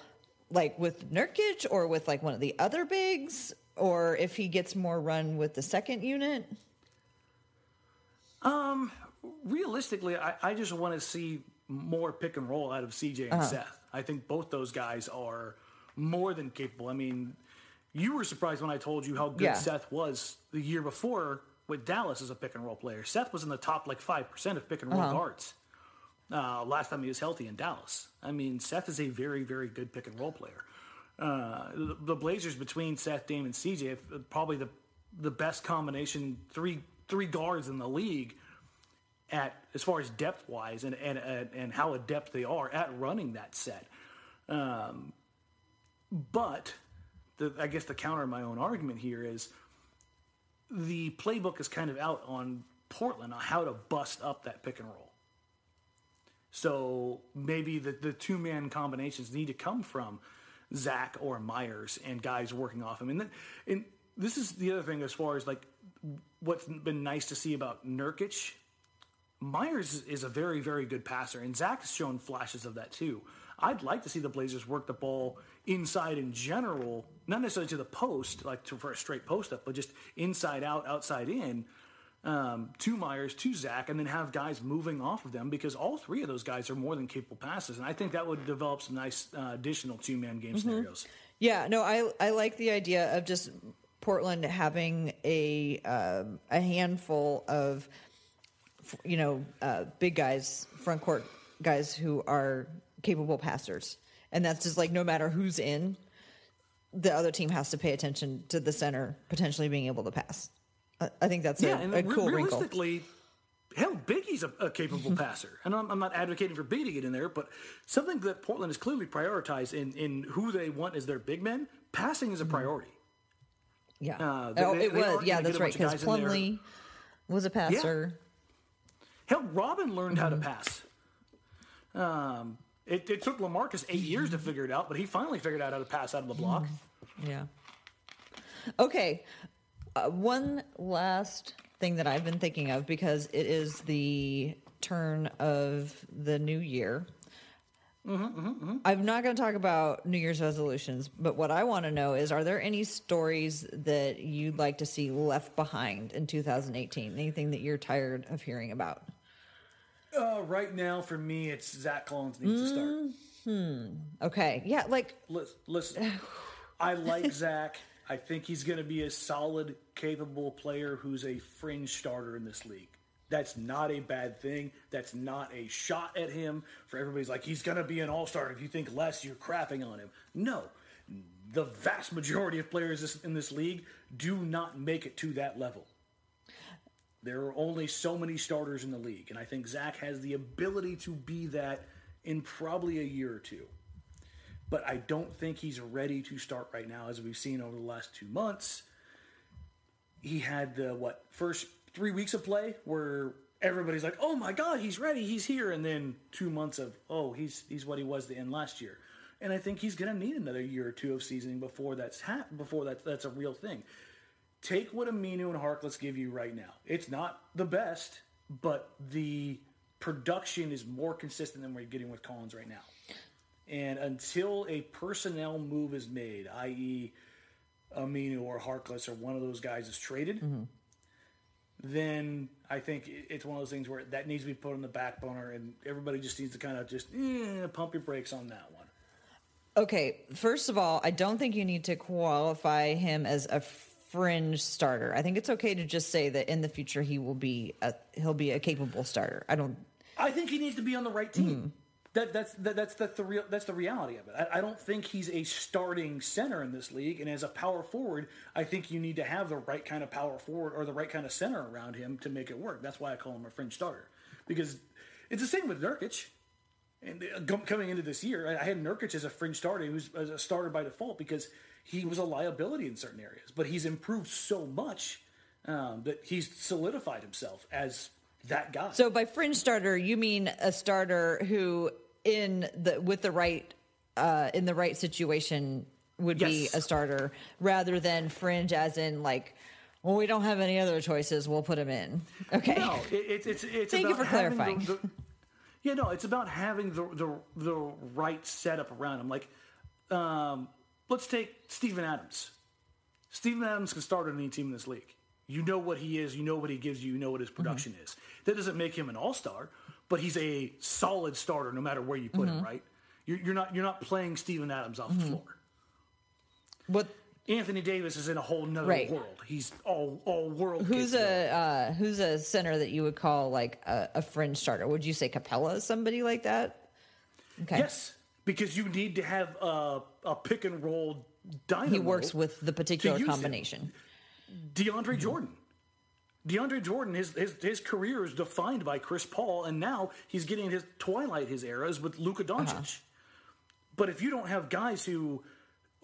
like with Nurkic or with like one of the other bigs, or if he gets more run with the second unit? Realistically, I just want to see more pick and roll out of CJ and Seth. I think both those guys are more than capable. I mean, you were surprised when I told you how good Seth was the year before with Dallas as a pick and roll player. Seth was in the top like 5% of pick and roll guards last time he was healthy in Dallas. I mean, Seth is a very, very good pick and roll player. The Blazers between Seth, Dame, and CJ have probably the best combination, three guards in the league at as far as depth wise and how adept they are at running that set. But I guess the counter to my own argument here is the playbook is kind of out on Portland on how to bust up that pick and roll. So maybe the two-man combinations need to come from Zach or Meyers and guys working off him. And this is the other thing as far as like what's been nice to see about Nurkic. Meyers is a very, very good passer, and Zach has shown flashes of that too. I'd like to see the Blazers work the ball inside in general, not necessarily to the post, like for a straight post up, but just inside out, outside in, to Meyers, to Zach, and then have guys moving off of them because all three of those guys are more than capable passers, and I think that would develop some nice additional two-man game scenarios. Yeah, no, I like the idea of just Portland having a handful of big guys, front court guys who are capable passers. And that's just like no matter who's in, the other team has to pay attention to the center potentially being able to pass. I think that's a cool realistically, wrinkle. Hell, Biggie's a capable passer. And I'm not advocating for Biggie to get in there, but something that Portland has clearly prioritized in who they want as their big men, passing is a priority. Yeah. It was. Yeah, that's right. Because Plumlee was a passer. Yeah. Hell, Robin learned how to pass. It took LaMarcus 8 years to figure it out, but he finally figured out how to pass out of the block. Yeah. Okay. One last thing that I've been thinking of, because it is the turn of the new year. I'm not going to talk about New Year's resolutions, but what I want to know is, are there any stories that you'd like to see left behind in 2018? Anything that you're tired of hearing about? Right now, for me, it's Zach Collins needs to start. Okay. Yeah, like... Listen, I like Zach. I think he's going to be a solid, capable player who's a fringe starter in this league. That's not a bad thing. That's not a shot at him. For everybody's like, he's going to be an all-star. If you think less, you're crapping on him. No. The vast majority of players in this league do not make it to that level. There are only so many starters in the league, and I think Zach has the ability to be that in probably a year or two. But I don't think he's ready to start right now, as we've seen over the last 2 months. He had the, first 3 weeks of play where everybody's like, oh my God, he's ready, he's here. And then 2 months of, he's what he was the end last year. And I think he's going to need another year or two of seasoning before that's a real thing. Take what Aminu and Harkless give you right now. It's not the best, but the production is more consistent than we're getting with Collins right now. And until a personnel move is made, i.e. Aminu or Harkless or one of those guys is traded, then I think it's one of those things where that needs to be put on the back burner, and everybody just needs to kind of just pump your brakes on that one. Okay, first of all, I don't think you need to qualify him as a fringe starter. I think it's okay to just say that in the future he'll be a capable starter. I think he needs to be on the right team. That's the reality of it. I don't think he's a starting center in this league, and as a power forward, I think you need to have the right kind of power forward or the right kind of center around him to make it work. That's why I call him a fringe starter, because it's the same with Nurkic. And coming into this year, I had Nurkic as a fringe starter. He was a starter by default because he was a liability in certain areas, but he's improved so much that he's solidified himself as that guy. So by fringe starter, you mean a starter who with the right in the right situation would be a starter rather than fringe as in like, well, we don't have any other choices. We'll put him in. Okay. No, it's Thank you for clarifying. It's about having the right setup around him. Like, let's take Steven Adams. Steven Adams can start on any team in this league. You know what he is. You know what he gives you. You know what his production is. That doesn't make him an all-star, but he's a solid starter no matter where you put him. Right? You're not playing Steven Adams off the floor. What? Anthony Davis is in a whole nother world. He's all world. Who's a center that you would call like a fringe starter? Would you say Capella, somebody like that? Okay. Yes, because you need to have a pick and roll dynamo. He works with the particular combination. DeAndre Jordan. DeAndre Jordan, his career is defined by Chris Paul, and now he's getting his eras with Luka Doncic. But if you don't have guys who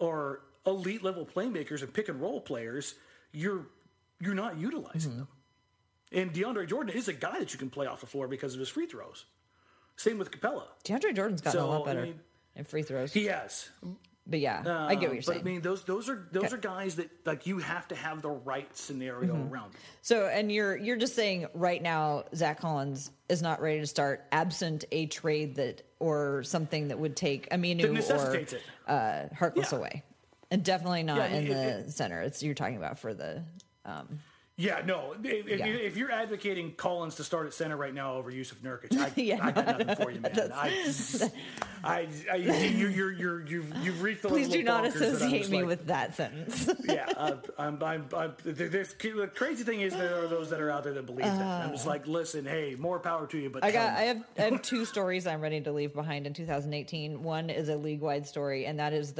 are elite level playmakers and pick and roll players, you're not utilizing them. And DeAndre Jordan is a guy that you can play off the floor because of his free throws. Same with Capella. DeAndre Jordan's gotten a lot better in free throws. He has. But yeah, I get what you're saying. But I mean, those are guys that like you have to have the right scenario around them. So, and you're just saying right now, Zach Collins is not ready to start, absent a trade that or something that would take Aminu or Harkless away, and definitely not in the center. You're talking about for the. If you're advocating Collins to start at center right now over Jusuf Nurkic, I got nothing for you, man. You've reached the Please level do not of associate me with that sentence. The crazy thing is there are those that are out there that believe that. I'm just like, listen, hey, more power to you. But I have two stories I'm ready to leave behind in 2018. One is a league-wide story, and that is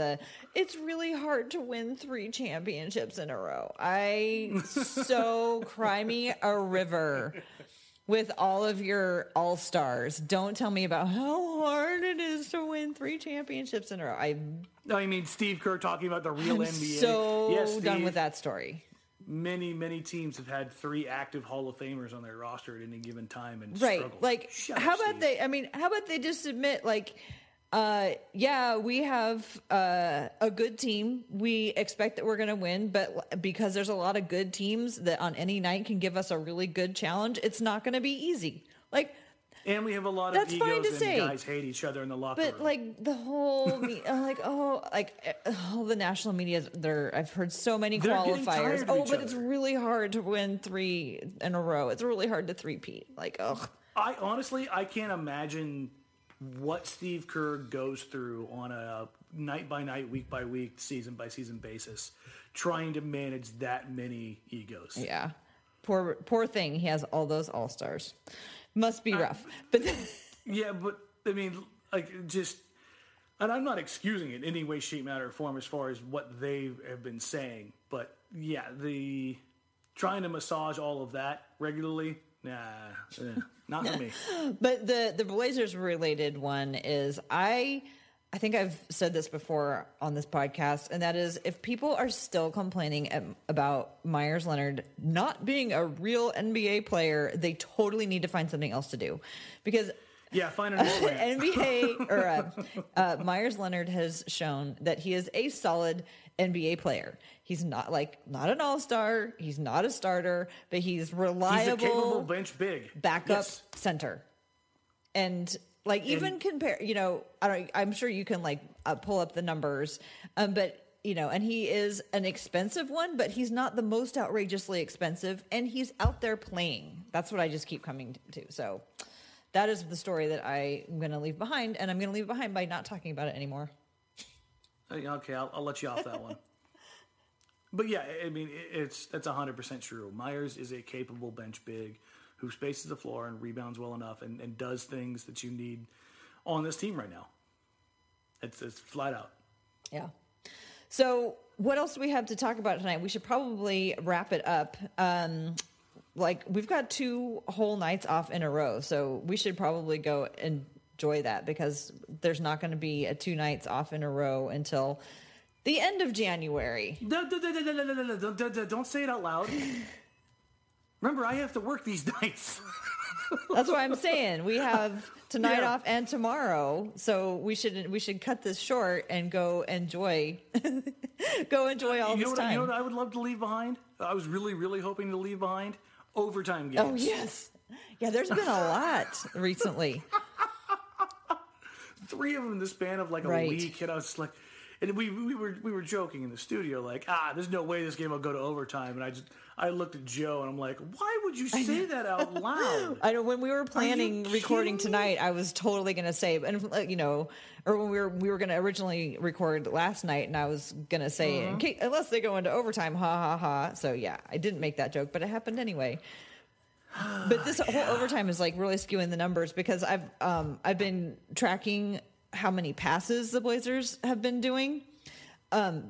it's really hard to win 3 championships in a row. Cry me a river with all of your all-stars. Don't tell me about how hard it is to win 3 championships in a row. I mean, Steve Kerr talking about the real NBA. So done with that story. Many, many teams have had 3 active Hall of Famers on their roster at any given time and struggled. Like, how about they just admit, like, we have a good team. We expect that we're going to win, but because there's a lot of good teams that on any night can give us a really good challenge, it's not going to be easy. Like, and we have a lot of egos and guys hate each other in the locker room. But like the whole, all the national media, I've heard so many qualifiers. But it's really hard to win 3 in a row. It's really hard to three-peat. Like, ugh. I can't imagine what Steve Kerr goes through on a night-by-night, week-by-week, season-by-season basis, trying to manage that many egos. Yeah. Poor thing. He has all those all-stars. Must be rough. But but I mean, like, just, and I'm not excusing it in any way, shape, matter, or form as far as what they have been saying, but yeah, the trying to massage all of that regularly, not for me. But the Blazers related one is I think I've said this before on this podcast, and that is if people are still complaining about Meyers Leonard not being a real NBA player, they totally need to find something else to do. Because find another plan. NBA or Meyers Leonard has shown that he is a solid NBA player. He's not an all-star. He's not a starter, but he's reliable. He's a capable bench big backup center. And even compare, I'm sure you can pull up the numbers, but and he is an expensive one, but he's not the most outrageously expensive, and he's out there playing. That's what I just keep coming to. So that is the story that I'm going to leave behind, and I'm going to leave it behind by not talking about it anymore. Okay, I'll let you off that one. But yeah, I mean, that's 100% true. Meyers is a capable bench big who spaces the floor and rebounds well enough and does things that you need on this team right now. It's flat out. Yeah. So what else do we have to talk about tonight? We should probably wrap it up. We've got 2 whole nights off in a row, so we should probably go enjoy that because there's not going to be a 2 nights off in a row until the end of January. Don't say it out loud. Remember, I have to work these nights. That's what I'm saying. We have tonight off and tomorrow. So we should cut this short and go enjoy all this time. You know what I would love to leave behind? I was really, really hoping to leave behind overtime games. Oh, yes. Yeah, there's been a lot recently. 3 of them in the span of like a week, and I was like, and we were joking in the studio like, there's no way this game will go to overtime, and I looked at Joe and I'm like, why would you say that out loud? I know when we were planning recording tonight, I was totally going to say, and or when we were going to originally record last night, and I was going to say, unless they go into overtime, ha ha ha. So yeah, I didn't make that joke, but it happened anyway. But this whole overtime is like really skewing the numbers because I've been tracking how many passes the Blazers have been doing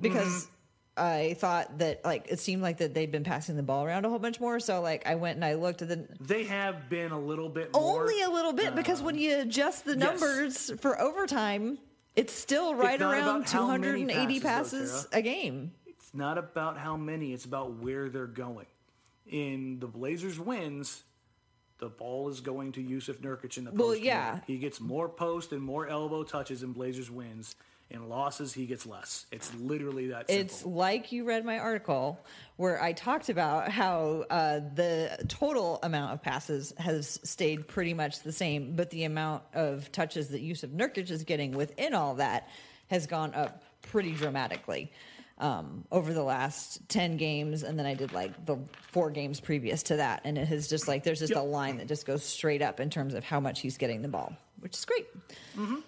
because I thought that like it seemed like that they'd been passing the ball around a whole bunch more. So like I went and I looked at they have been a little bit more. Only a little bit because when you adjust the numbers for overtime, it's still right around 280 passes a game. It's not about how many, it's about where they're going. In the Blazers wins, the ball is going to Jusuf Nurkic in the post. Well, yeah. He gets more post and more elbow touches in Blazers wins. In losses, he gets less. It's literally that simple. It's like you read my article where I talked about how the total amount of passes has stayed pretty much the same, but the amount of touches that Jusuf Nurkic is getting within all that has gone up pretty dramatically. Over the last 10 games, and then I did like the 4 games previous to that, and it has just like there's just a line that just goes straight up in terms of how much he's getting the ball, which is great.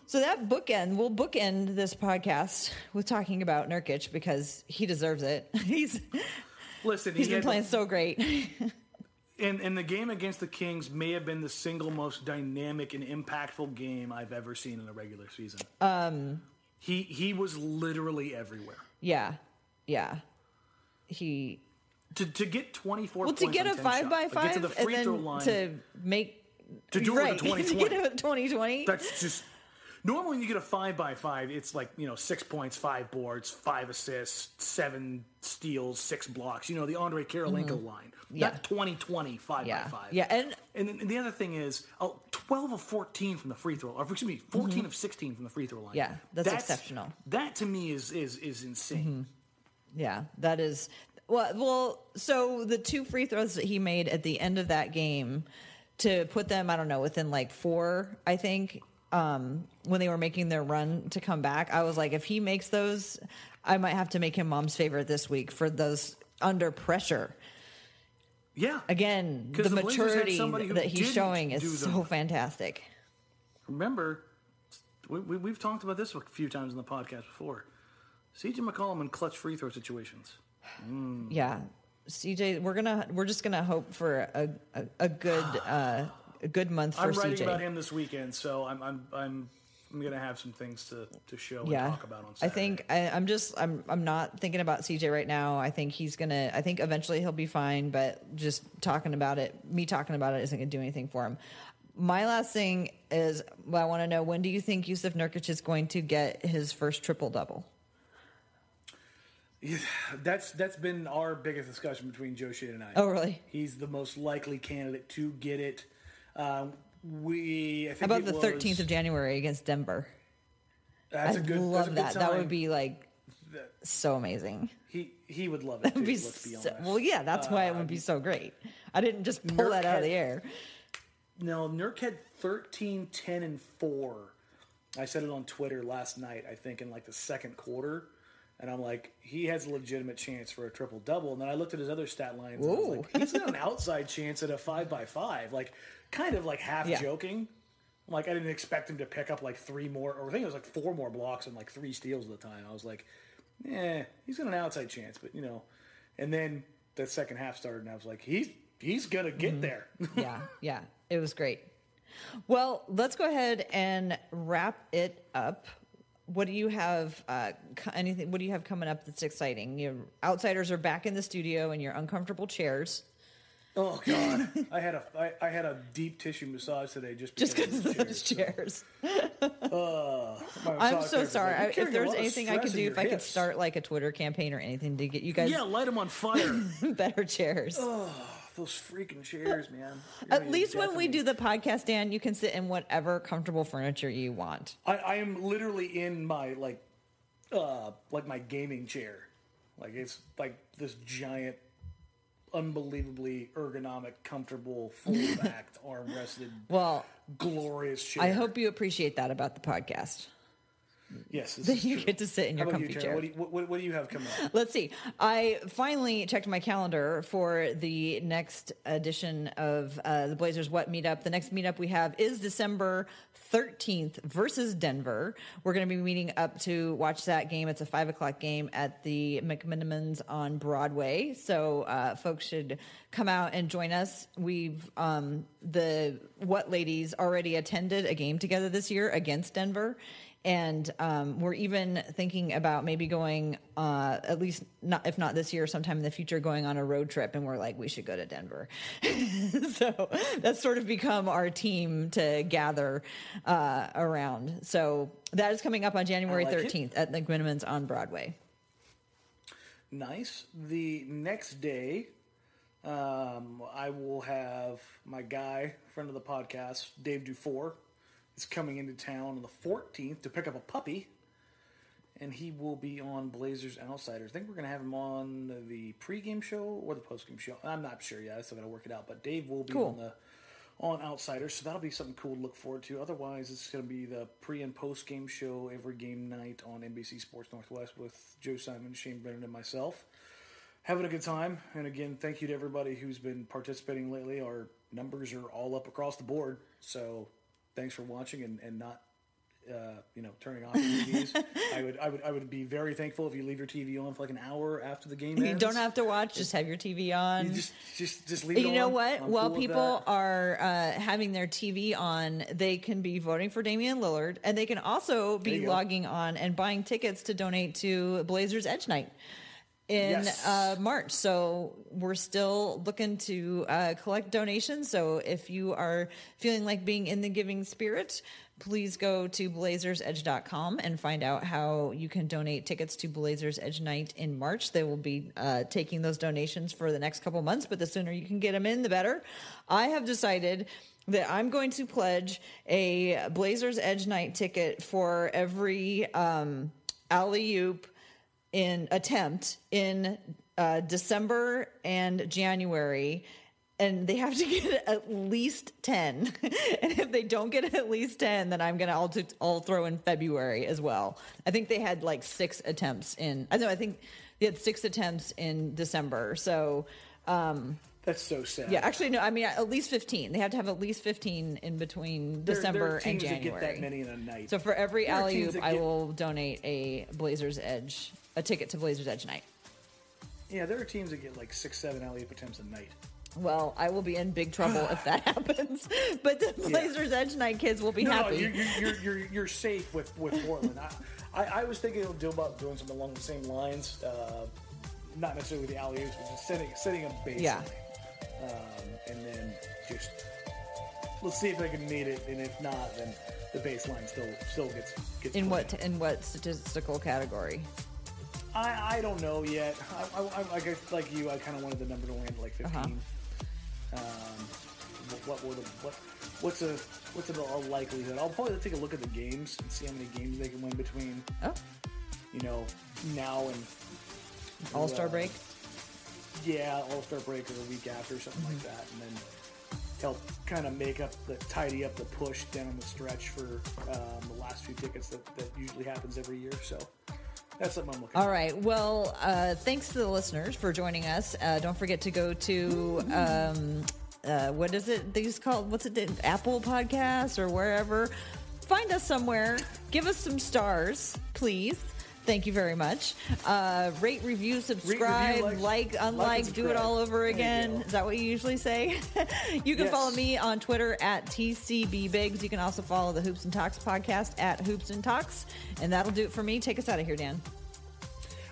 So that we'll bookend this podcast with talking about Nurkic because he deserves it. He's been playing so great. And the game against the Kings may have been the single most dynamic and impactful game I've ever seen in a regular season. He was literally everywhere. Yeah. To get 24 points to get a 5x5 get to the free throw line, to make to do it with a 20-20. To get a 20-20. That's just normally when you get a 5x5, it's like 6 points, 5 boards, 5 assists, 7 steals, 6 blocks. The Andre Karolinko line. Yeah. Not 20-20, 5x5. Yeah, and then the other thing is 12 of 14 from the free throw, or excuse me, 14 of 16 from the free throw line. Yeah, that's exceptional. That to me is insane. Yeah, that is. Well, so the 2 free throws that he made at the end of that game to put them, I don't know, within like 4, I think, when they were making their run to come back, I was like, if he makes those, I might have to make him mom's favorite this week for those under pressure. Yeah. Again, the maturity that he's showing is so fantastic. Remember, we've talked about this a few times in the podcast before. CJ McCollum in clutch free throw situations. Yeah. CJ, we're just gonna hope for a good month for CJ. I'm writing about him this weekend, so I'm gonna have some things to show and talk about on Saturday. I think I'm not thinking about CJ right now. I think I think eventually he'll be fine, but just me talking about it isn't gonna do anything for him. My last thing is, I want to know, when do you think Jusuf Nurkic is going to get his first triple-double? Yeah, that's been our biggest discussion between Joe Shade and I. Oh, really? He's the most likely candidate to get it. How about the 13th of January against Denver? That's a good time. Love that. That would be like so amazing. He would love it too, let's be honest. Well, yeah, that's why it would be so great. I didn't just pull that out of the air. No, Nurk had 13, 10, and 4. I said it on Twitter last night, I think, in like the second quarter. And I'm like, he has a legitimate chance for a triple-double. And then I looked at his other stat lines, and I was like, he's got an outside chance at a 5x5. Like, kind of like half joking. Like, I didn't expect him to pick up like 3 more, or I think it was like 4 more blocks and like 3 steals at the time. I was like, he's got an outside chance. But, and then the second half started, and I was like, he's going to get there. Yeah. It was great. Well, let's go ahead and wrap it up. What do you have? What do you have coming up that's exciting? Your outsiders are back in the studio in your uncomfortable chairs. Oh God, I had a deep tissue massage today just because of those chairs. I'm so sorry. If there's anything I could do, if I could start like a Twitter campaign or anything to get you guys, light them on fire. Better chairs. Oh, those freaking chairs, man. At least when we do the podcast, Dan, you can sit in whatever comfortable furniture you want. I am literally in my like my gaming chair. Like it's like this giant, unbelievably ergonomic, comfortable, fully backed, arm-rested, glorious chair. I hope you appreciate that about the podcast. Yes, this that is you true. get to sit in your comfy chair. What do you have coming up? Let's see. I finally checked my calendar for the next edition of the Blazers What Meetup. The next meetup we have is December 13th versus Denver. We're going to be meeting up to watch that game. It's a 5 o'clock game at the McMenamins on Broadway. So folks should come out and join us. We've the What Ladies already attended a game together this year against Denver. And we're even thinking about maybe going, at least not if not this year, sometime in the future, going on a road trip. And we're like, we should go to Denver. So that's sort of become our team to gather around. So that is coming up on January 13th at the McMenamins on Broadway. Nice. The next day, I will have my guy, friend of the podcast, Dave Dufour. Is coming into town on the 14th to pick up a puppy, and he will be on Blazers Outsiders. I think we're going to have him on the pregame show or the postgame show. I'm not sure yet. I still got to work it out. But Dave will be on Outsiders, so that'll be something cool to look forward to. Otherwise, it's going to be the pre- and postgame show every game night on NBC Sports Northwest with Joe Simon, Shane Brennan, and myself. Having a good time. And again, thank you to everybody who's been participating lately. Our numbers are all up across the board, so thanks for watching and not, turning off your TVs. I would be very thankful if you leave your TV on for like an hour after the game ends. You don't have to watch; just have your TV on. You just leave it on. You know what? While people are having their TV on, they can be voting for Damian Lillard, and they can also be logging on and buying tickets to donate to Blazers Edge Night in March. So we're still looking to collect donations. So if you are feeling like being in the giving spirit, please go to blazersedge.com and find out how you can donate tickets to Blazers Edge Night in March. They will be taking those donations for the next couple months, but the sooner you can get them in, the better. I have decided that I'm going to pledge a Blazers Edge Night ticket for every alley-oop in attempt in December and January, and they have to get at least 10. And if they don't get at least 10, then I'll throw in February as well. I think they had like 6 attempts I think they had 6 attempts in December. So that's so sad. Yeah, actually, no. I mean, at least 15. They have to have at least 15 in between December and January. That get that many in a night. So for every alley-oop, I will donate a ticket to Blazers Edge Night. Yeah, there are teams that get like 6-7 alley-oop attempts a night. Well, I will be in big trouble if that happens. But the Blazers Edge Night kids will be happy. No, you're safe with Portland. I was thinking of doing something along the same lines. Not necessarily the alley-oops, but just setting a baseline. Yeah. And then just let's see if they can meet it, and if not, then the baseline still gets in played. In what statistical category? I don't know yet. I guess like you, I kind of wanted the number to land at like 15. What's a likelihood? I'll probably take a look at the games and see how many games they can win between. Now and All-Star break. Yeah, All-Star break or a week after, something like that, and then help kind of tidy up the push down the stretch for the last few tickets that usually happens every year. So that's something I'm looking at. All right. Well, thanks to the listeners for joining us. Don't forget to go to what is it? These called? What's it? Apple Podcasts or wherever. Find us somewhere. Give us some stars, please. Thank you very much. Rate, review, subscribe, unlike, do it all over again. Is that what you usually say? You can follow me on Twitter at TCBBiggs. You can also follow the Hoops and Talks podcast at Hoops and Talks. And that'll do it for me. Take us out of here, Dan.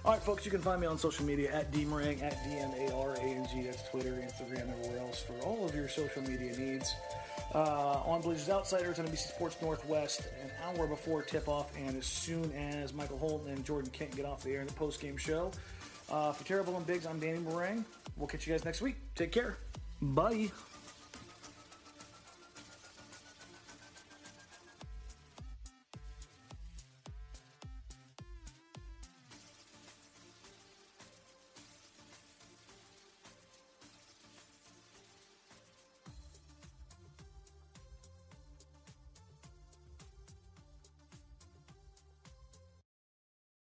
All right, folks, you can find me on social media at DMarang, at DMARANG. That's Twitter, Instagram, everywhere else for all of your social media needs. On Blazers Outsiders on NBC Sports Northwest an hour before tip-off, and as soon as Michael Holton and Jordan Kent get off the air in the post-game show. For Terrible and Biggs, I'm Danny Marang. We'll catch you guys next week. Take care. Bye.